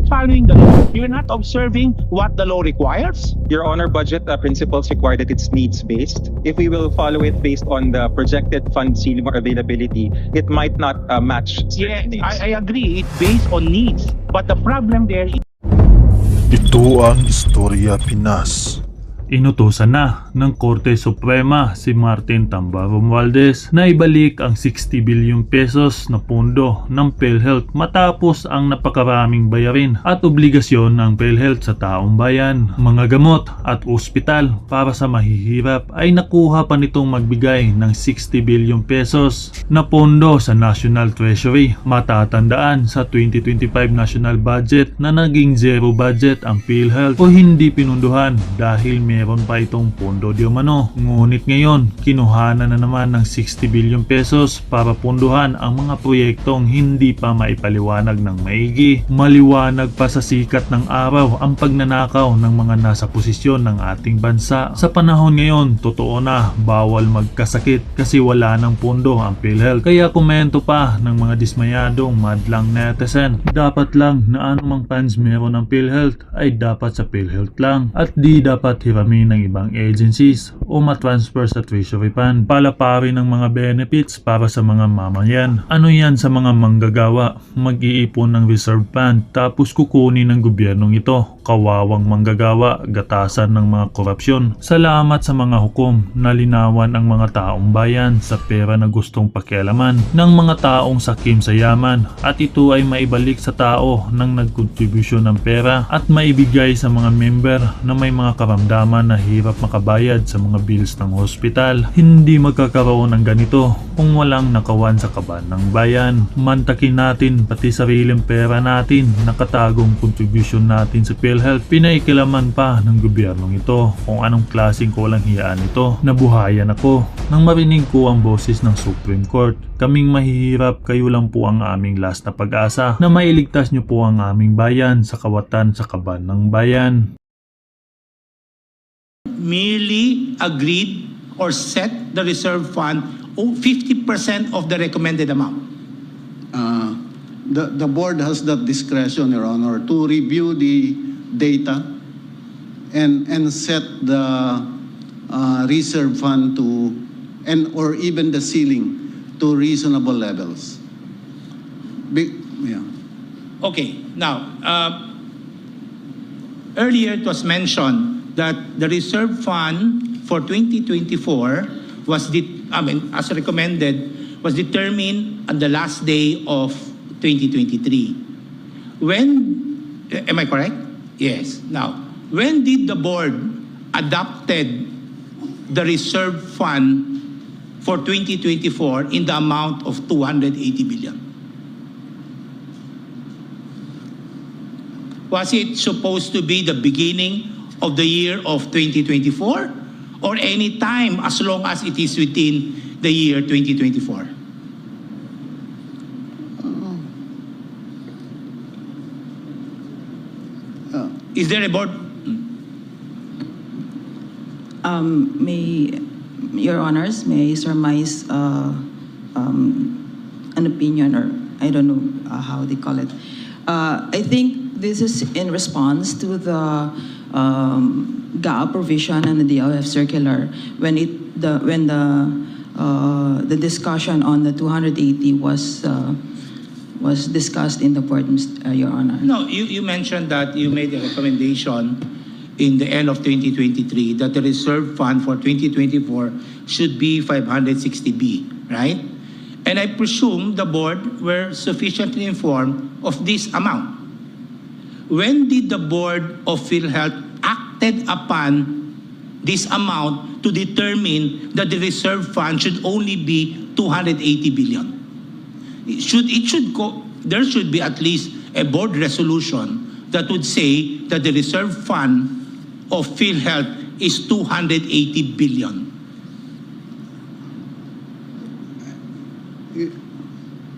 following the law. You're not observing what the law requires. Your Honor, budget principles require that it's needs-based. If we will follow it based on the projected fund ceiling or availability, it might not match Yeah, certain needs. I agree. It's based on needs. But the problem there is Ito ang Istorya Pinas. Inutusan na ng Korte Suprema si Martin Tamba Romualdez na ibalik ang 60 billion pesos na pondo ng PhilHealth matapos ang napakaraming bayarin at obligasyon ng PhilHealth sa taong bayan. Mga gamot at ospital para sa mahihirap ay nakuha pa nitong magbigay ng 60 billion pesos na pondo sa National Treasury. Matatandaan sa 2025 national budget na naging zero budget ang PhilHealth o hindi pinunduhan dahil meron pa itong pondo di umano. Ngunit ngayon, kinuhanan na naman ng 60 billion pesos para punduhan ang mga proyektong hindi pa maipaliwanag ng maigi. Maliwanag pa sa sikat ng araw ang pagnanakaw ng mga nasa posisyon ng ating bansa. Sa panahon ngayon, totoo na bawal magkasakit kasi wala ng pondo ang PhilHealth. Kaya komento pa ng mga dismayadong madlang netizen, dapat lang na anumang funds meron ng PhilHealth ay dapat sa PhilHealth lang at di dapat hiramin ng ibang agencies o matransfer sa Treasury Fund. Palaparin ng mga benefits para sa mga mamayan. Ano yan sa mga manggagawa? Mag-iipon ng reserve fund tapos kukunin ng gobyernong ito. Kawawang manggagawa, gatasan ng mga korupsyon. Salamat sa mga hukom na linawan ang mga taong bayan sa pera na gustong pakialaman ng mga taong sakim sa yaman at ito ay maibalik sa tao nang nagkontribusyon ng pera at maibigay sa mga member na may mga karamdaman na hirap makabayad sa mga bills ng hospital. Hindi magkakaroon ng ganito kung walang nakawan sa kaban ng bayan. Mantakin natin pati sariling pera natin, nakatagong contribution natin sa PhilHealth. Pinaikilaman pa ng gobyernong ito kung anong klaseng walang hiyaan ito. Nabuhayan ako nang marinig ko ang boses ng Supreme Court. Kaming mahihirap, kayo lang po ang aming last na pag-asa na mailigtas niyo po ang aming bayan sa kawatan sa kaban ng bayan. merely agreed or set the reserve fund 50% of the recommended amount. The board has that discretion, Your Honor, to review the data and set the reserve fund to or even the ceiling to reasonable levels. Yeah. Okay, now, earlier it was mentioned that the reserve fund for 2024 was, as recommended, was determined on the last day of 2023. When, am I correct? Yes. Now, when did the board adopted the reserve fund for 2024 in the amount of 280 billion? Was it supposed to be the beginning of the year of 2024 or any time as long as it is within the year 2024? Is there a board? Your Honors, may I surmise an opinion, or I don't know how they call it. I think this is in response to the GAA provision and the DOF circular when the discussion on the 280 was discussed in the board, Your Honor. No, you mentioned that you made a recommendation in the end of 2023 that the reserve fund for 2024 should be 560B, right? And I presume the board were sufficiently informed of this amount. When did the board of PhilHealth acted upon this amount to determine that the reserve fund should only be 280 billion? There should be at least a board resolution that would say that the reserve fund of PhilHealth is 280 billion.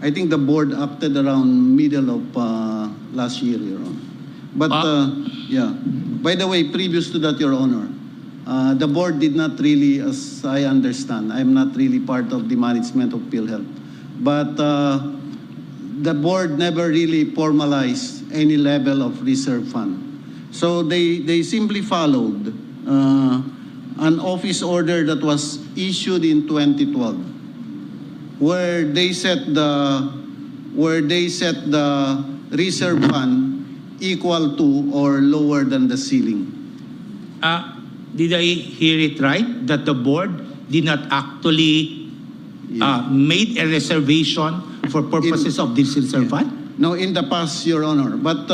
I think the board acted around middle of last year, Your Honor. But yeah, by the way, previous to that, Your Honor, the board did not really, as I understand, I'm not really part of the management of PhilHealth, but the board never really formalized any level of reserve fund. So they simply followed an office order that was issued in 2012, where they set the reserve fund equal to or lower than the ceiling. Did I hear it right that the board did not actually made a reservation for purposes of this reserve fund? No, in the past, Your Honor. But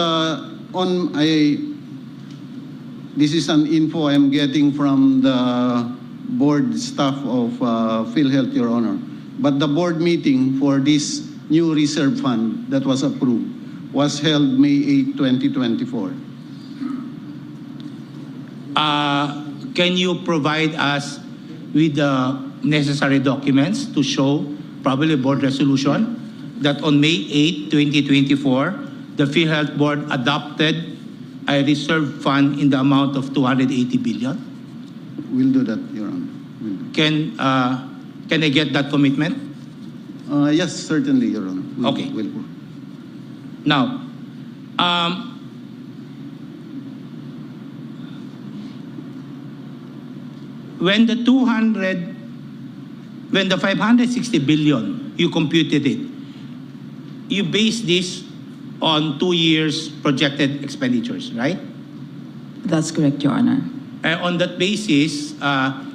this is an info I'm getting from the board staff of PhilHealth, Your Honor. But the board meeting for this new reserve fund that was approved was held May 8, 2024. Can you provide us with the necessary documents to show probably board resolution that on May 8, 2024, the PhilHealth Board adopted a reserve fund in the amount of 280 billion? We'll do that, Your Honor. We'll do. Can I get that commitment? Yes, certainly, Your Honor. Okay. We'll. Now, when the 560 billion, you computed it, you base this on 2 years projected expenditures, right? That's correct, Your Honor. On that basis,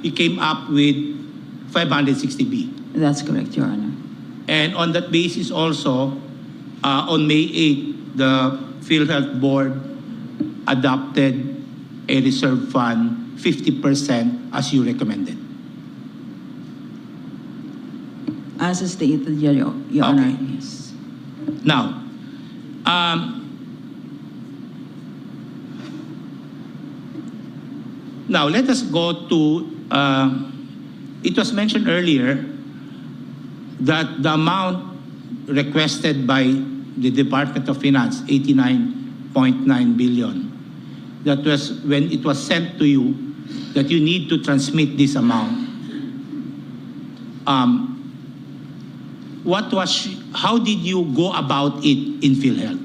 you came up with 560B. That's correct, Your Honor. And on that basis also, on May 8, the PhilHealth Board adopted a reserve fund 50% as you recommended. As stated, Your Honor. Yes. Now, let us go to, it was mentioned earlier that the amount requested by the Department of Finance, 89.9 billion, that was when it was sent to you that you need to transmit this amount. How did you go about it in PhilHealth?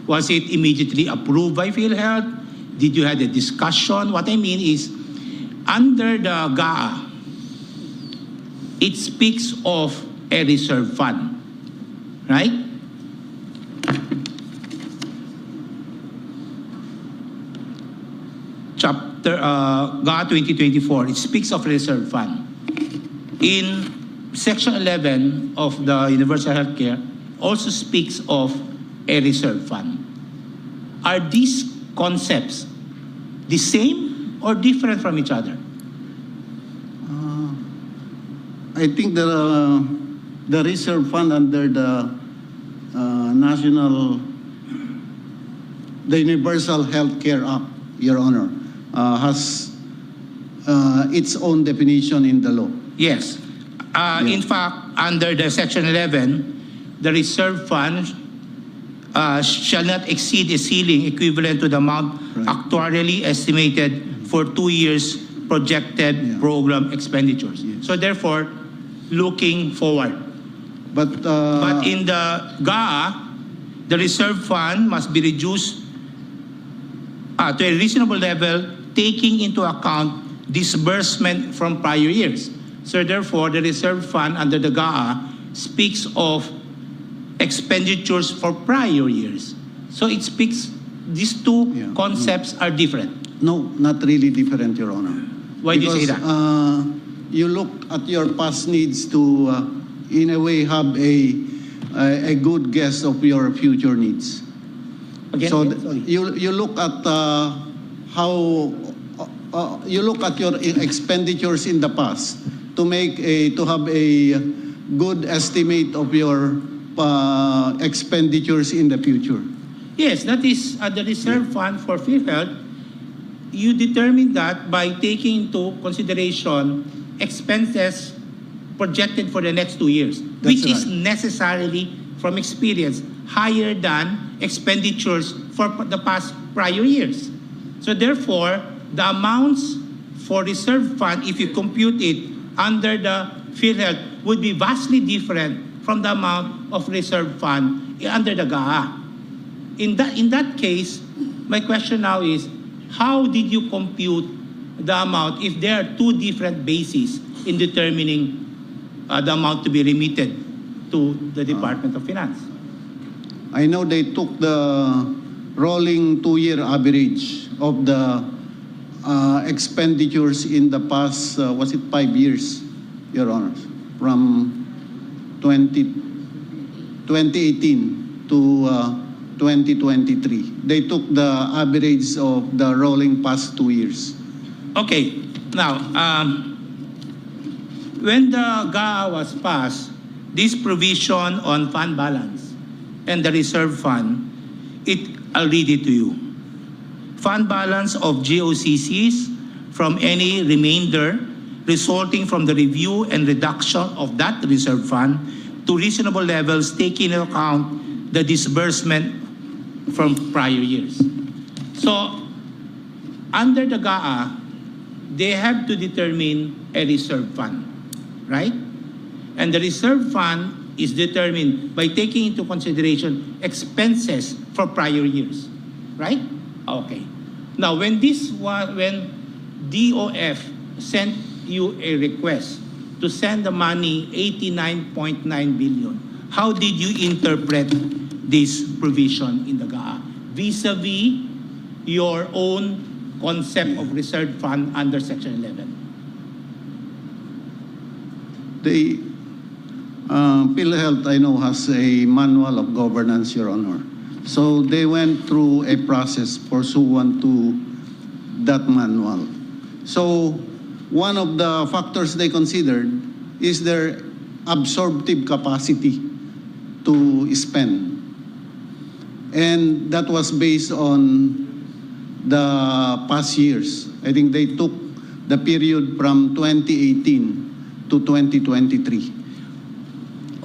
Was it immediately approved by PhilHealth? Did you have a discussion? What I mean is, under the GAA, it speaks of a reserve fund, right? Chapter GAA 2024, it speaks of reserve fund. In Section 11 of the Universal Healthcare also speaks of a reserve fund. Are these concepts the same or different from each other? I think the reserve fund under the Universal Healthcare Act, Your Honor, has its own definition in the law. Yes. In fact, under the Section 11, the reserve fund shall not exceed a ceiling equivalent to the amount actuarially estimated for 2 years projected program expenditures. Yes. So therefore, looking forward. But in the GAA, the reserve fund must be reduced to a reasonable level, taking into account disbursement from prior years. So therefore, the reserve fund under the GAA speaks of expenditures for prior years. So it speaks, these two concepts are different. no, not really different, Your Honor. Why do you say that? You look at your past needs to, in a way, have a good guess of your future needs. Again, So sorry. you look at you look at your expenditures in the past to have a good estimate of your expenditures in the future. Yes, that is the reserve fund for PhilHealth. You determine that by taking into consideration expenses projected for the next 2 years, which is necessarily, from experience, higher than expenditures for the past prior years. So therefore, the amounts for reserve fund, if you compute it under the PhilHealth, would be vastly different from the amount of reserve fund under the GAA. In that case, my question now is, how did you compute the amount if there are two different bases in determining the amount to be remitted to the Department of Finance? I know they took the rolling 2-year average of the expenditures in the past, was it 5 years, Your Honors, from 2018 to 2023. They took the average of the rolling past 2 years. Okay, now, when the GAA was passed, this provision on fund balance and the reserve fund, I'll read it to you. Fund balance of GOCCs from any remainder resulting from the review and reduction of that reserve fund to reasonable levels taking into account the disbursement from prior years. So, under the GAA, they have to determine a reserve fund, right? And the reserve fund is determined by taking into consideration expenses for prior years, right? Okay. Now, when DOF sent you a request to send the money, 89.9 billion, how did you interpret this provision in the GAA vis-a-vis your own concept of reserve fund under Section 11? The PhilHealth, I know, has a manual of governance, Your Honor. So they went through a process pursuant to that manual. So one of the factors they considered is their absorptive capacity to spend. And that was based on the past years. I think they took the period from 2018 to 2023.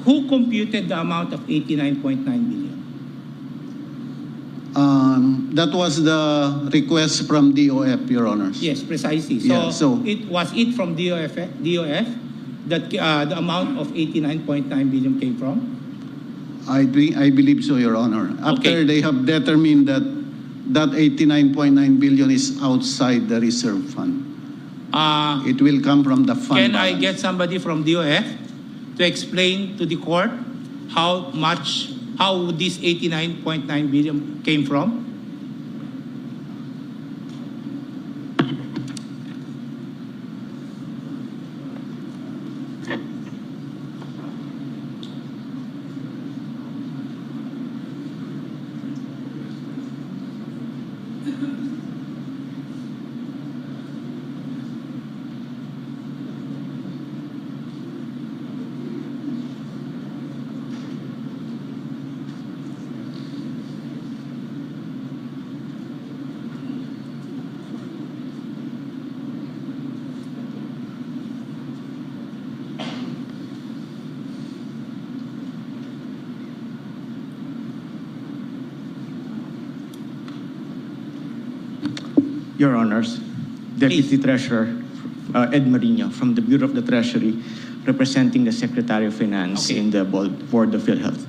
Who computed the amount of 89.9 billion? That was the request from DOF, Your Honors. Yes, precisely. Yeah, so- it was from DOF that the amount of 89.9 billion came from? I believe so, Your Honor. After Okay. they have determined that 89.9 billion is outside the reserve fund. It will come from the fund Can I balance. get somebody from DOF to explain to the court how this 89.9 billion came from? Your Honors, Deputy Treasurer Ed Marino from the Bureau of the Treasury, representing the Secretary of Finance Okay. in the Board of PhilHealth.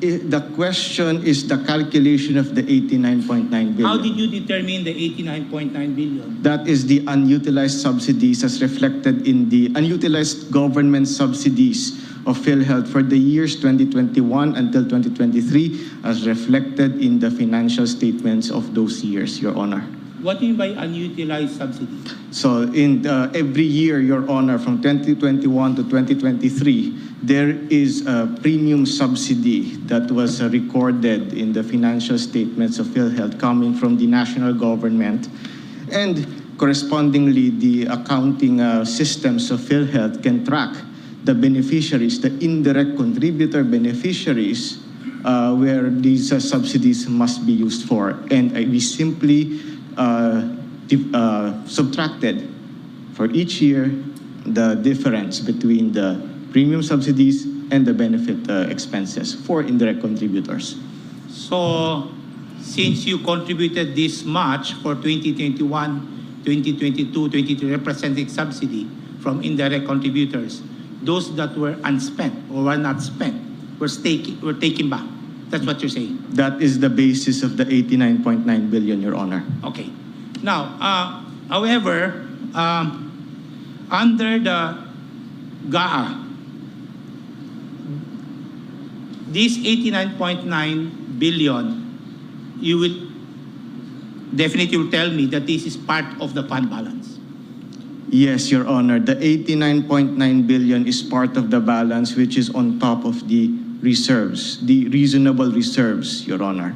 The question is the calculation of the 89.9 billion. How did you determine the 89.9 billion? That is the unutilized subsidies as reflected in the unutilized government subsidies of PhilHealth for the years 2021 until 2023 as reflected in the financial statements of those years, Your Honor. What do you mean by unutilized subsidy? So in every year, Your Honor, from 2021 to 2023, there is a premium subsidy that was recorded in the financial statements of PhilHealth coming from the national government. And correspondingly, the accounting systems of PhilHealth can track the beneficiaries, the indirect contributor beneficiaries, where these subsidies must be used for. And we simply subtracted for each year the difference between the premium subsidies and the benefit expenses for indirect contributors. So, since you contributed this much for 2021, 2022, 2023 representing subsidy from indirect contributors, those that were unspent or were not spent were taken back. That's what you're saying. That is the basis of the 89.9 billion, Your Honor. Okay. Now, however, under the GAA, this 89.9 billion, you will definitely tell me that this is part of the fund balance. Yes, Your Honor. The 89.9 billion is part of the balance, which is on top of the reserves, the reasonable reserves, Your Honor.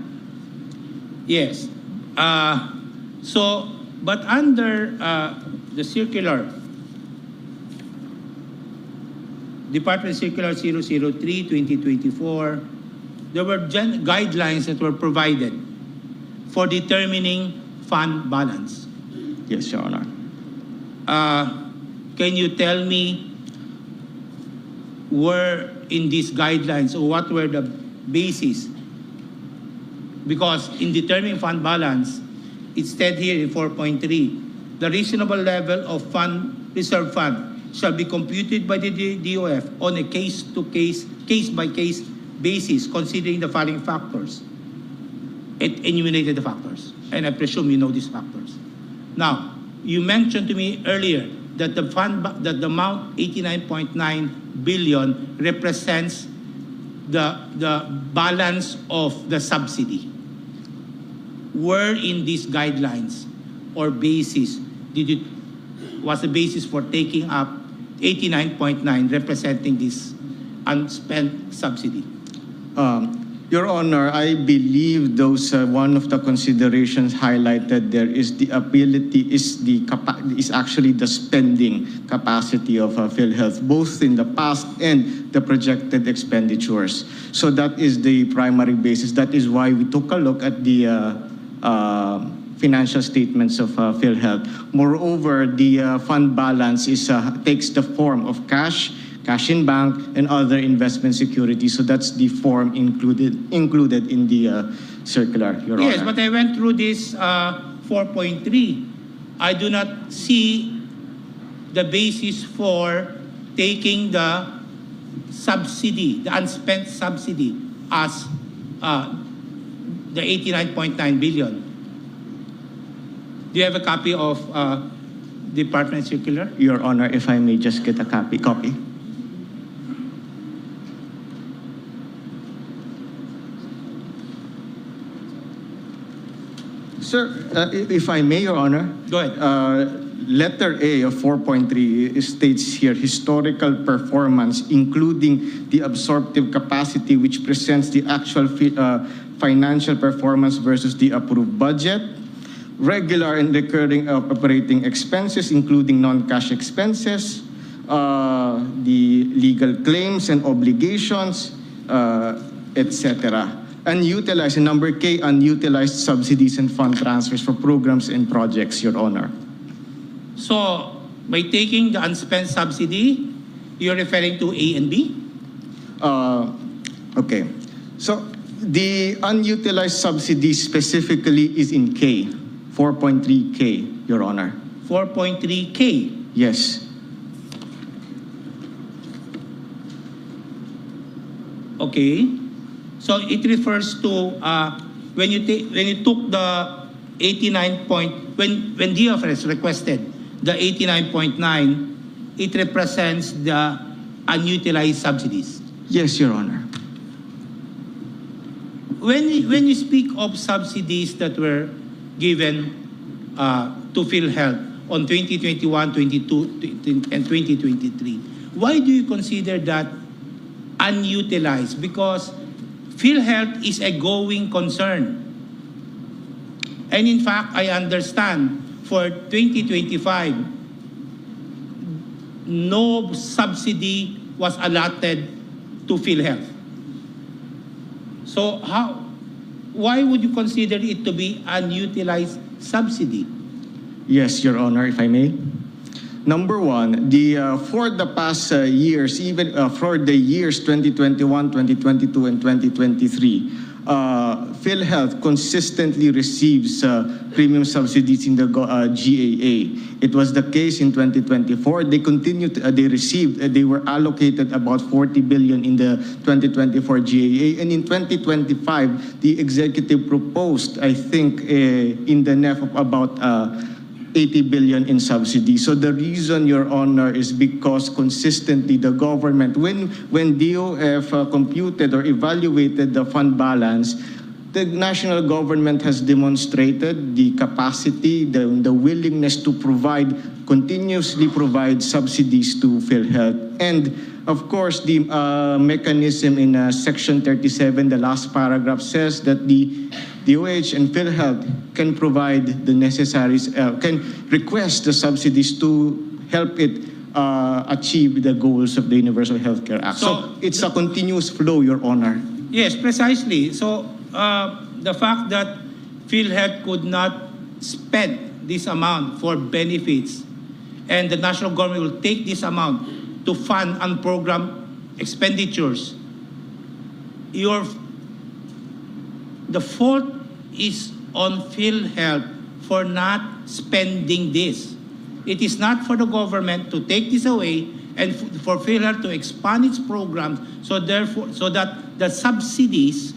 Yes. But under the circular, Department Circular 003/2024, there were guidelines that were provided for determining fund balance. Yes, Your Honor. Can you tell me where in these guidelines or what were the basis? Because in determining fund balance, it said here in 4.3, the reasonable level of reserve fund shall be computed by the DOF on a case-by-case basis, considering the following factors. It enumerated the factors, and I presume you know these factors. Now, you mentioned to me earlier that the amount 89.9 billion represents the balance of the subsidy. Where in these guidelines or basis was the basis for taking up 89.9 representing this unspent subsidy? Your Honor, I believe those one of the considerations highlighted there is the ability, is actually the spending capacity of PhilHealth, both in the past and the projected expenditures. So that is the primary basis. That is why we took a look at the financial statements of PhilHealth. Moreover, the fund balance takes the form of cash in bank, and other investment securities. So that's the form included in the circular, Your Honor. Yes, but I went through this 4.3. I do not see the basis for taking the subsidy, the unspent subsidy, as the 89.9 billion. Do you have a copy of Department Circular? Your Honor, if I may just get a copy. Sir, if I may, Your Honor. Go ahead. Letter A of 4.3 states here, historical performance, including the absorptive capacity, which presents the actual financial performance versus the approved budget. Regular and recurring operating expenses, including non-cash expenses, the legal claims and obligations, etc. Unutilized, and number K, unutilized subsidies and fund transfers for programs and projects, Your Honor. So, by taking the unspent subsidy, you're referring to A and B? Okay. So, the unutilized subsidy specifically is in K, 4.3K, Your Honor. 4.3K? Yes. Okay. So it refers to when you took the 89 point, when DFS requested the 89.9, it represents the unutilized subsidies. Yes, Your Honor. When you speak of subsidies that were given to PhilHealth on 2021, 22, and 2023, why do you consider that unutilized? Because PhilHealth is a going concern. And in fact, I understand for 2025, no subsidy was allotted to PhilHealth. So why would you consider it to be unutilized subsidy? Yes, Your Honor, if I may. Number one, for the past years, even for the years 2021, 2022, and 2023, PhilHealth consistently receives premium subsidies in the GAA. It was the case in 2024. They were allocated about 40 billion in the 2024 GAA. And in 2025, the executive proposed, I think, in the NEF of about 80 billion in subsidies. So the reason, Your Honor, is because consistently the government, when DOF computed or evaluated the fund balance, the national government has demonstrated the capacity, the willingness to continuously provide subsidies to PhilHealth. And of course, the mechanism in Section 37, the last paragraph, says that the DOH and PhilHealth can provide the necessaries, can request the subsidies to help it achieve the goals of the Universal Healthcare Act. So it's a continuous flow, Your Honor. Yes, precisely. So the fact that PhilHealth could not spend this amount for benefits and the national government will take this amount to fund unprogrammed expenditures, the fault is on PhilHealth for not spending this. It is not for the government to take this away and for PhilHealth to expand its programs so that the subsidies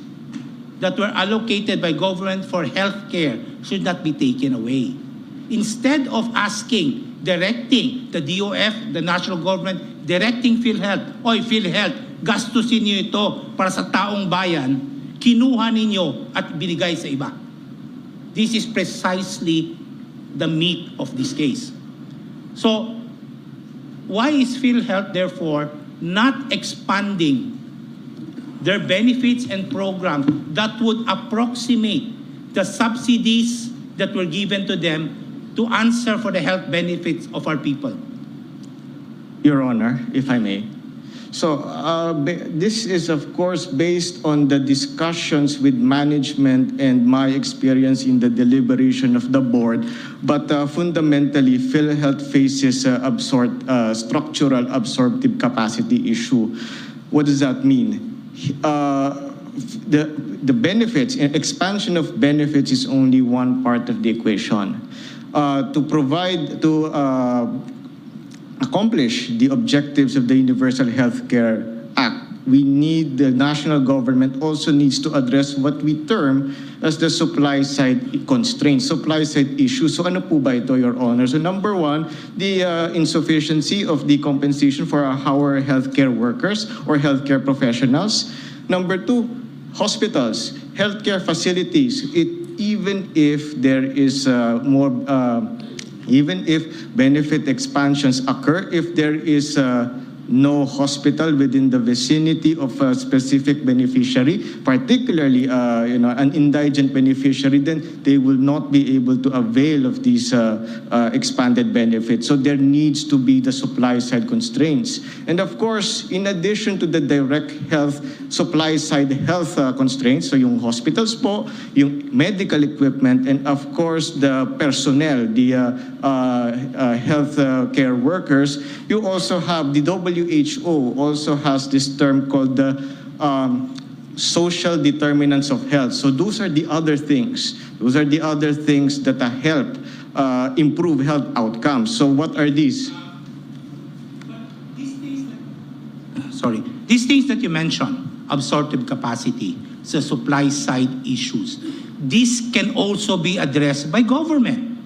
that were allocated by government for healthcare should not be taken away. Instead of directing the DOF, the national government, directing PhilHealth, oy PhilHealth, gastusin niyo ito para sa taong bayan, kinuha ninyo at binigay sa iba. This is precisely the meat of this case. So, why is PhilHealth therefore not expanding their benefits and programs that would approximate the subsidies that were given to them to answer for the health benefits of our people? Your Honor, if I may. So this is, of course, based on the discussions with management and my experience in the deliberation of the board. But fundamentally, PhilHealth faces structural absorptive capacity issue. What does that mean? The benefits, expansion of benefits is only one part of the equation. To accomplish the objectives of the Universal Healthcare Act, we need, the national government also needs to address what we term as the supply side constraints, supply side issues. So ano po ba ito, Your Honor? So number one, the insufficiency of the compensation for our healthcare workers or healthcare professionals. Number two, hospitals, healthcare facilities. Even if there is even if benefit expansions occur, if there is no hospital within the vicinity of a specific beneficiary, particularly an indigent beneficiary, then they will not be able to avail of these expanded benefits. So there needs to be the supply side constraints. And of course, in addition to the direct health, supply side health constraints, so yung hospitals po, yung medical equipment, and of course the personnel, the health care workers, you also have the WHO also has this term called the social determinants of health. So those are the other things. Those are the other things that help improve health outcomes. So what are these? These things that you mentioned, absorptive capacity, the supply side issues, this can also be addressed by government.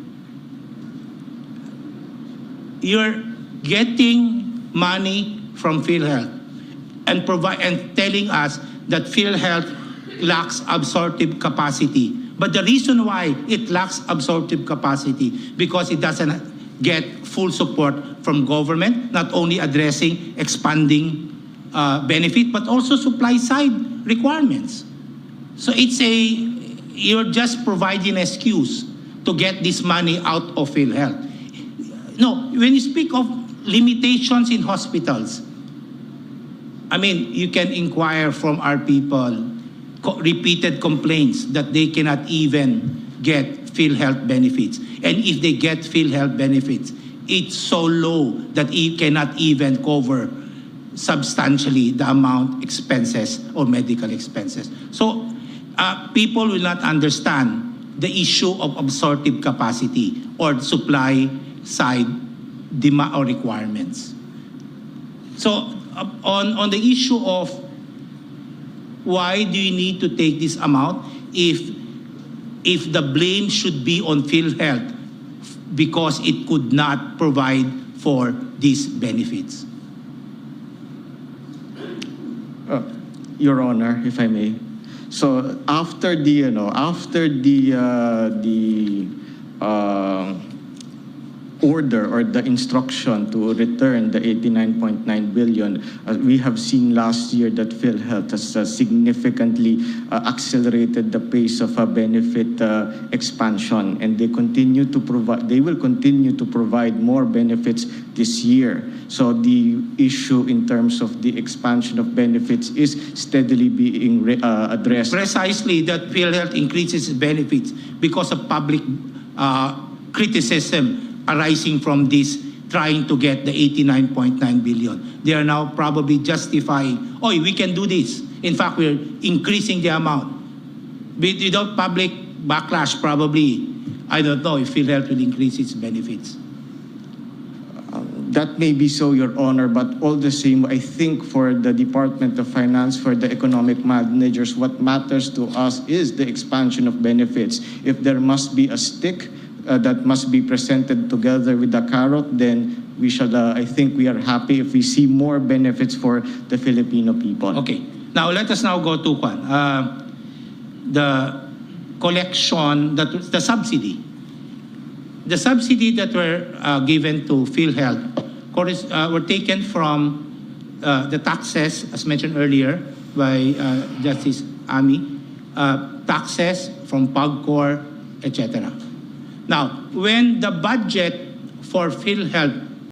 You're getting money from PhilHealth and telling us that PhilHealth lacks absorptive capacity. But the reason why it lacks absorptive capacity because it doesn't get full support from government, not only addressing expanding benefit, but also supply side requirements. So you're just providing an excuse to get this money out of PhilHealth. No, when you speak of limitations in hospitals, I mean, you can inquire from our people, repeated complaints that they cannot even get PhilHealth benefits. And if they get PhilHealth benefits, it's so low that it cannot even cover substantially the amount expenses or medical expenses. So people will not understand the issue of absorptive capacity or supply side demand or requirements. So on the issue of why do you need to take this amount if the blame should be on PhilHealth because it could not provide for these benefits? Your Honor, if I may. So after the order or the instruction to return the 89.9 billion, we have seen last year that PhilHealth has significantly accelerated the pace of benefit expansion, and they will continue to provide more benefits this year. So the issue in terms of the expansion of benefits is steadily being addressed. Precisely, that PhilHealth increases benefits because of public criticism arising from this, trying to get the 89.9 billion. They are now probably justifying, oh, we can do this. In fact, we're increasing the amount. Without public backlash, probably, I don't know if PhilHealth will increase its benefits. That may be so, Your Honor, but all the same, I think for the Department of Finance, for the economic managers, what matters to us is the expansion of benefits. If there must be a stick that must be presented together with the carrot, then we shall, I think we are happy if we see more benefits for the Filipino people. Okay. Now, let us now go to the collection, the subsidy. The subsidy that were given to PhilHealth were taken from the taxes, as mentioned earlier by Justice Ami, taxes from PAGCOR, etc. Now, when the budget for PhilHealth